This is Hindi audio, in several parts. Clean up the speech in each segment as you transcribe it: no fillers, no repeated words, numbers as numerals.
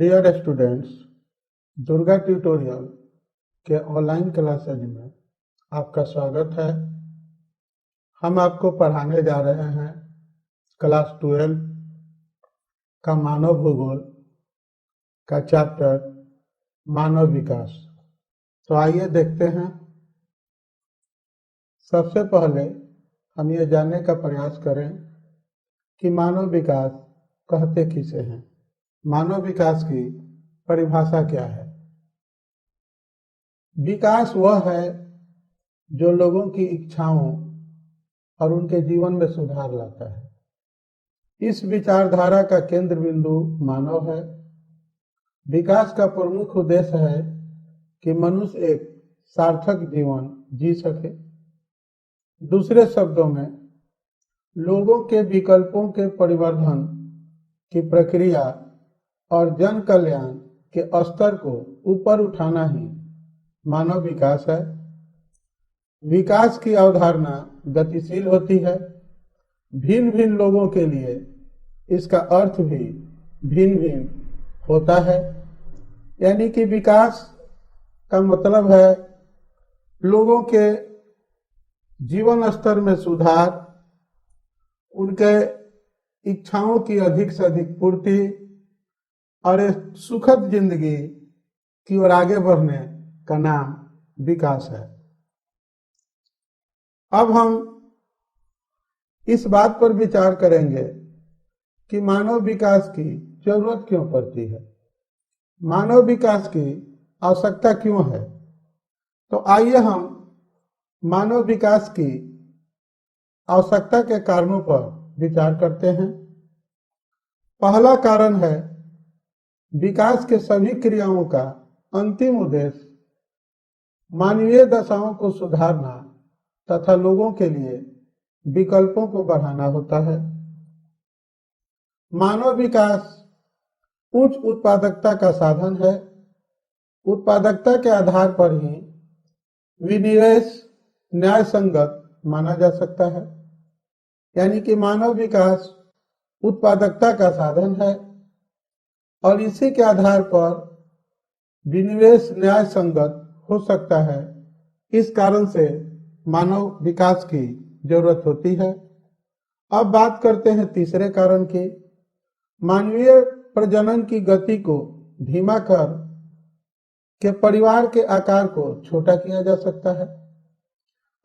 डियर स्टूडेंट्स, दुर्गा ट्यूटोरियल के ऑनलाइन क्लासेज में आपका स्वागत है। हम आपको पढ़ाने जा रहे हैं क्लास 12 का मानव भूगोल का चैप्टर मानव विकास। तो आइए देखते हैं। सबसे पहले हम ये जानने का प्रयास करें कि मानव विकास कहते किसे हैं। मानव विकास की परिभाषा क्या है? विकास वह है जो लोगों की इच्छाओं और उनके जीवन में सुधार लाता है। इस विचारधारा का केंद्र बिंदु मानव है। विकास का प्रमुख उद्देश्य है कि मनुष्य एक सार्थक जीवन जी सके। दूसरे शब्दों में, लोगों के विकल्पों के परिवर्धन की प्रक्रिया और जन कल्याण के स्तर को ऊपर उठाना ही मानव विकास है। विकास की अवधारणा गतिशील होती है। भिन्न भिन्न लोगों के लिए इसका अर्थ भी भिन्न भिन्न होता है। यानी कि विकास का मतलब है लोगों के जीवन स्तर में सुधार, उनके इच्छाओं की अधिक से अधिक पूर्ति और एक सुखद जिंदगी की ओर आगे बढ़ने का नाम विकास है। अब हम इस बात पर विचार करेंगे कि मानव विकास की जरूरत क्यों पड़ती है, मानव विकास की आवश्यकता क्यों है। तो आइए हम मानव विकास की आवश्यकता के कारणों पर विचार करते हैं। पहला कारण है, विकास के सभी क्रियाओं का अंतिम उद्देश्य मानवीय दशाओं को सुधारना तथा लोगों के लिए विकल्पों को बढ़ाना होता है। मानव विकास उच्च उत्पादकता का साधन है। उत्पादकता के आधार पर ही विनिवेश न्याय संगत माना जा सकता है। यानी कि मानव विकास उत्पादकता का साधन है और इसी के आधार पर विनिवेश न्याय संगत हो सकता है। इस कारण से मानव विकास की जरूरत होती है। अब बात करते हैं तीसरे कारण की। मानवीय प्रजनन की गति को धीमा कर के परिवार के आकार को छोटा किया जा सकता है।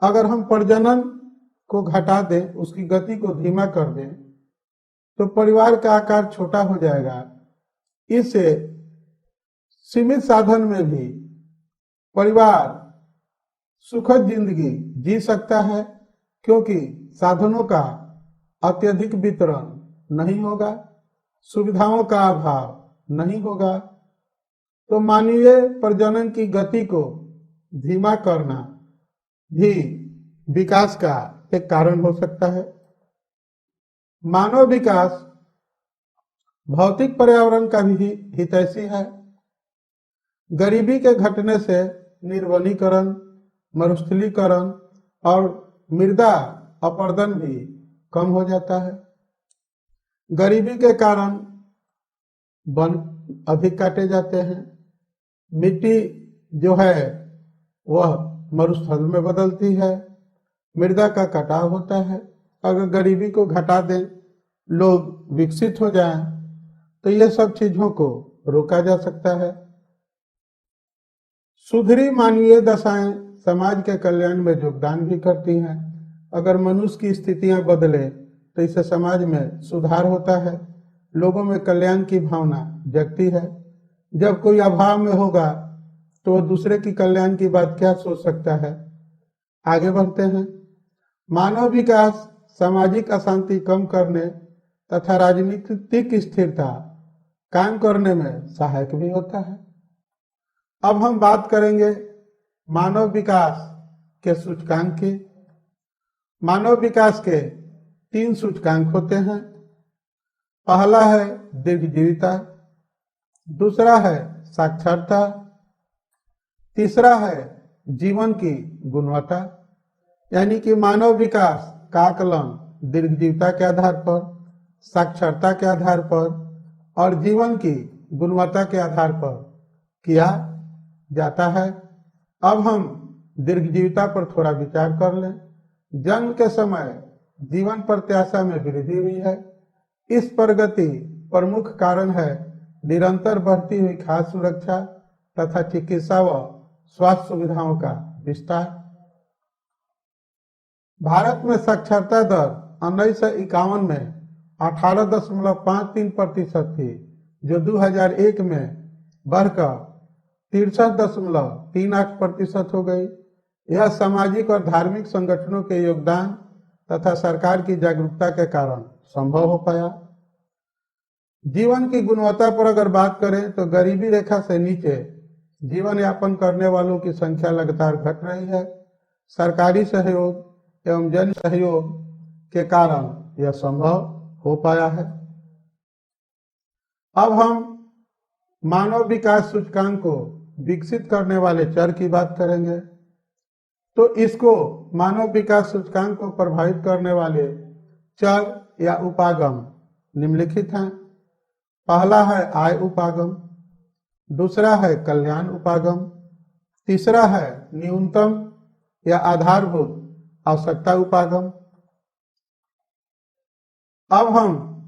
अगर हम प्रजनन को घटा दें, उसकी गति को धीमा कर दें, तो परिवार का आकार छोटा हो जाएगा। इससे सीमित साधन में भी परिवार सुखद जिंदगी जी सकता है, क्योंकि साधनों का अत्यधिक वितरण नहीं होगा, सुविधाओं का अभाव नहीं होगा। तो मानवीय प्रजनन की गति को धीमा करना भी विकास का एक कारण हो सकता है। मानव विकास भौतिक पर्यावरण का भी हितैषी है। गरीबी के घटने से निर्वनीकरण, मरुस्थलीकरण और मृदा अपरदन भी कम हो जाता है। गरीबी के कारण वन अधिक काटे जाते हैं। मिट्टी जो है वह मरुस्थल में बदलती है। मृदा का कटाव होता है। अगर गरीबी को घटा दें, लोग विकसित हो जाएं, तो ये सब चीजों को रोका जा सकता है। सुधरी मानवीय दशाएं समाज के कल्याण में योगदान भी करती हैं। अगर मनुष्य की स्थितियां बदले तो इससे समाज में सुधार होता है, लोगों में कल्याण की भावना जगती है। जब कोई अभाव में होगा तो वह दूसरे की कल्याण की बात क्या सोच सकता है। आगे बढ़ते हैं। मानव विकास सामाजिक अशांति कम करने तथा राजनीतिक स्थिरता कायम करने में सहायक भी होता है। अब हम बात करेंगे मानव विकास के सूचकांक की। मानव विकास के 3 सूचकांक होते हैं। पहला है दीर्घजीविता, दूसरा है साक्षरता, तीसरा है जीवन की गुणवत्ता। यानी कि मानव विकास का आकलन दीर्घजीविता के आधार पर, साक्षरता के आधार पर और जीवन की गुणवत्ता के आधार पर किया जाता है। अब हम दीर्घजीविता पर थोड़ा विचार कर लें। जन्म के समय जीवन प्रत्याशा में वृद्धि हुई है। इस प्रगति प्रमुख कारण है निरंतर बढ़ती हुई खाद्य सुरक्षा तथा चिकित्सा व स्वास्थ्य सुविधाओं का विस्तार। भारत में साक्षरता दर 1951 में 18.53% थी, जो 2001 में बढ़कर 63.38% हो गई। यह सामाजिक और धार्मिक संगठनों के योगदान तथा सरकार की जागरूकता के कारण संभव हो पाया। जीवन की गुणवत्ता पर अगर बात करें तो गरीबी रेखा से नीचे जीवन यापन करने वालों की संख्या लगातार घट रही है। सरकारी सहयोग एवं जन सहयोग के कारण यह संभव हो पाया है। अब हम मानव विकास सूचकांक को विकसित करने वाले चर की बात करेंगे। तो इसको मानव विकास सूचकांक को प्रभावित करने वाले चर या उपागम निम्नलिखित हैं। पहला है आय उपागम, दूसरा है कल्याण उपागम, तीसरा है न्यूनतम या आधारभूत आवश्यकता उपागम। अब हम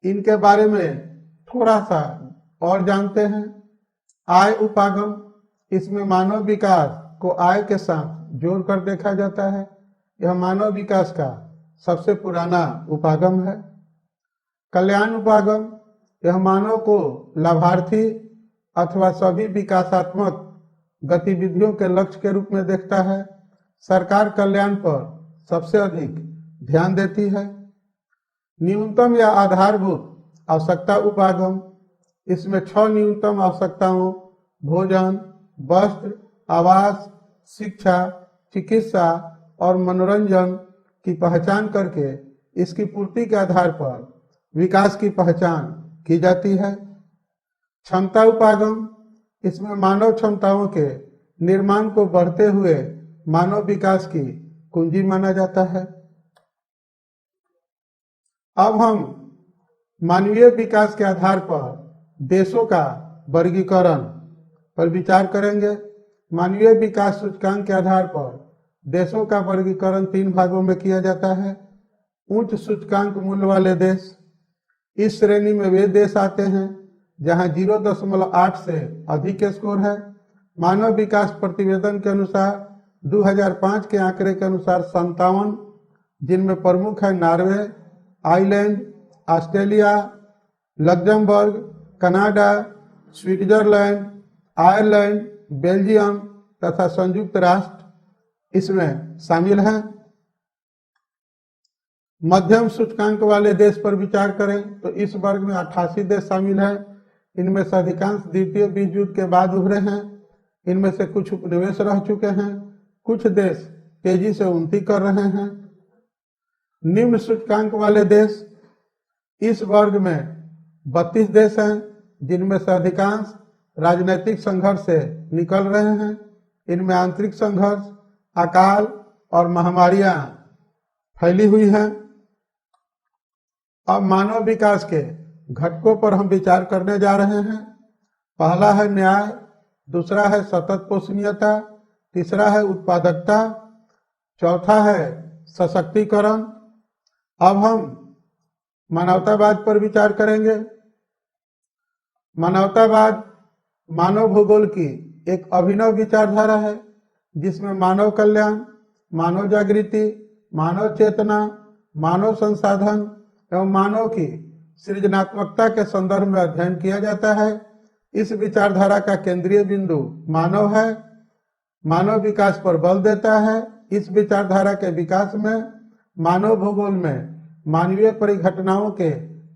इनके बारे में थोड़ा सा और जानते हैं। आय उपागम, इसमें मानव विकास को आय के साथ जोड़कर देखा जाता है। यह मानव विकास का सबसे पुराना उपागम है। कल्याण उपागम, यह मानव को लाभार्थी अथवा सभी विकासात्मक गतिविधियों के लक्ष्य के रूप में देखता है। सरकार कल्याण पर सबसे अधिक ध्यान देती है। न्यूनतम या आधारभूत आवश्यकता उपागम, इसमें 6 न्यूनतम आवश्यकताओं भोजन, वस्त्र, आवास, शिक्षा, चिकित्सा और मनोरंजन की पहचान करके इसकी पूर्ति के आधार पर विकास की पहचान की जाती है। क्षमता उपागम, इसमें मानव क्षमताओं के निर्माण को बढ़ते हुए मानव विकास की कुंजी माना जाता है। अब हम मानवीय विकास के आधार पर देशों का वर्गीकरण पर विचार करेंगे। मानवीय विकास सूचकांक के आधार पर देशों का वर्गीकरण 3 भागों में किया जाता है। उच्च सूचकांक मूल्य वाले देश, इस श्रेणी में वे देश आते हैं जहां 0.8 से अधिक स्कोर है। मानव विकास प्रतिवेदन के अनुसार 2005 के आंकड़े के अनुसार 57, जिनमें प्रमुख है Norway, island, Australia, Luxembourg, Canada, Switzerland, Ireland, Belgium तथा संयुक्त राष्ट्र इसमें शामिल हैं। मध्यम सूचकांक वाले देश पर विचार करें तो इस वर्ग में 88 देश शामिल हैं। इनमें से अधिकांश द्वितीय विश्व युद्ध के बाद उभरे हैं। इनमें से कुछ उपनिवेश रह चुके हैं, कुछ देश तेजी से उन्नति कर रहे हैं। निम्न सूचकांक वाले देश, इस वर्ग में 32 देश हैं, जिनमें से अधिकांश राजनीतिक संघर्ष से निकल रहे हैं। इनमें आंतरिक संघर्ष, अकाल और महामारियां फैली हुई हैं। अब मानव विकास के घटकों पर हम विचार करने जा रहे हैं। पहला है न्याय, दूसरा है सतत पोषणीयता, तीसरा है उत्पादकता, चौथा है सशक्तिकरण। अब हम मानवतावाद पर विचार करेंगे। मानवतावाद मानव भूगोल की एक अभिनव विचारधारा है, जिसमें मानव कल्याण, मानव जागृति, मानव चेतना, मानव संसाधन एवं मानव की सृजनात्मकता के संदर्भ में अध्ययन किया जाता है। इस विचारधारा का केंद्रीय बिंदु मानव है, मानव विकास पर बल देता है। इस विचारधारा के विकास में मानव भूगोल में मानवीय परिघटनाओं के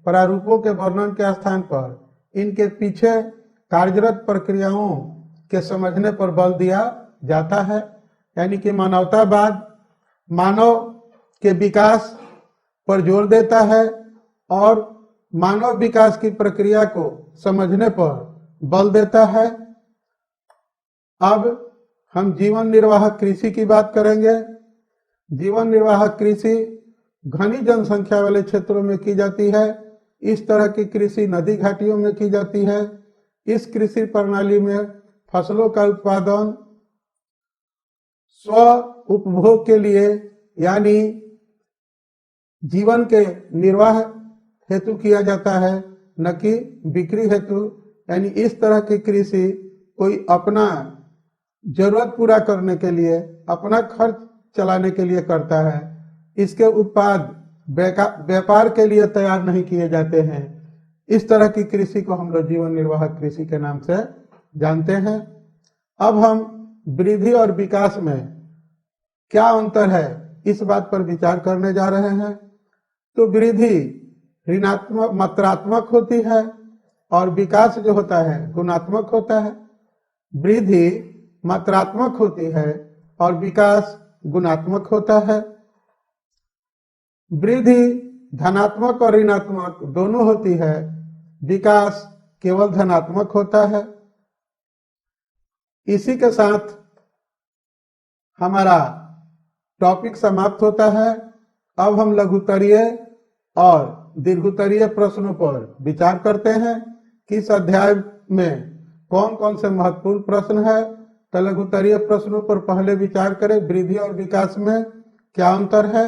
प्रारूपों के वर्णन के स्थान पर इनके पीछे कार्यरत प्रक्रियाओं के समझने पर बल दिया जाता है। यानी कि मानवतावाद मानव के विकास पर जोर देता है और मानव विकास की प्रक्रिया को समझने पर बल देता है। अब हम जीवन निर्वाह कृषि की बात करेंगे। जीवन निर्वाह कृषि घनी जनसंख्या वाले क्षेत्रों में की जाती है। इस तरह की कृषि नदी घाटियों में की जाती है। इस कृषि प्रणाली में फसलों का उत्पादन स्व उपभोग के लिए यानी जीवन के निर्वाह हेतु किया जाता है, न कि बिक्री हेतु। यानी इस तरह की कृषि कोई अपना जरूरत पूरा करने के लिए, अपना खर्च चलाने के लिए करता है। इसके उत्पाद व्यापार के लिए तैयार नहीं किए जाते हैं। इस तरह की कृषि को हम लोग जीवन निर्वाह कृषि के नाम से जानते हैं। अब हम वृद्धि और विकास में क्या अंतर है इस बात पर विचार करने जा रहे हैं। तो वृद्धि ऋणात्मक मात्रात्मक होती है और विकास जो होता है गुणात्मक होता है। वृद्धि मात्रात्मक होती है और विकास गुणात्मक होता है। वृद्धि धनात्मक और ऋणात्मक दोनों होती है, विकास केवल धनात्मक होता है। इसी के साथ हमारा टॉपिक समाप्त होता है। अब हम लघुत्तरीय और दीर्घोत्तरीय प्रश्नों पर विचार करते हैं कि इस अध्याय में कौन कौन से महत्वपूर्ण प्रश्न है। तो लघुत्तरीय प्रश्नों पर पहले विचार करें। वृद्धि और विकास में क्या अंतर है,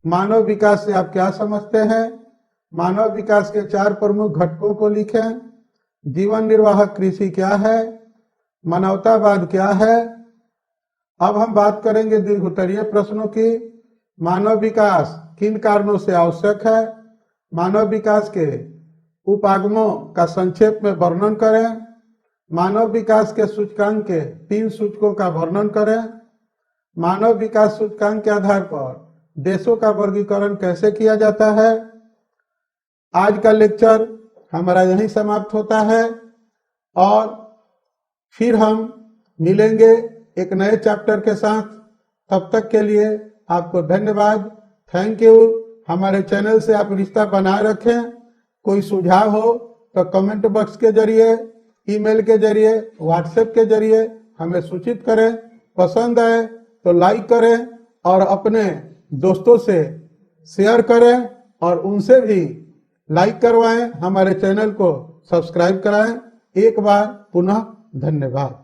मानव विकास से आप क्या समझते हैं, मानव विकास के 4 प्रमुख घटकों को लिखें, जीवन निर्वाह कृषि क्या है, मानवतावाद क्या है। अब हम बात करेंगे दीर्घोत्तरीय प्रश्नों की। मानव विकास किन कारणों से आवश्यक है, मानव विकास के उपागमों का संक्षेप में वर्णन करें, मानव विकास के सूचकांक के 3 सूचकों का वर्णन करें, मानव विकास सूचकांक के आधार पर देशों का वर्गीकरण कैसे किया जाता है। आज का लेक्चर हमारा यहीं समाप्त होता है और फिर हम मिलेंगे एक नए चैप्टर के साथ। तब तक के लिए आपको धन्यवाद, थैंक यू। हमारे चैनल से आप रिश्ता बनाए रखें। कोई सुझाव हो तो कमेंट बॉक्स के जरिए, ईमेल के जरिए, व्हाट्सएप के जरिए हमें सूचित करें। पसंद आए तो लाइक करें और अपने दोस्तों से शेयर करें और उनसे भी लाइक करवाएं, हमारे चैनल को सब्सक्राइब कराएं। एक बार पुनः धन्यवाद।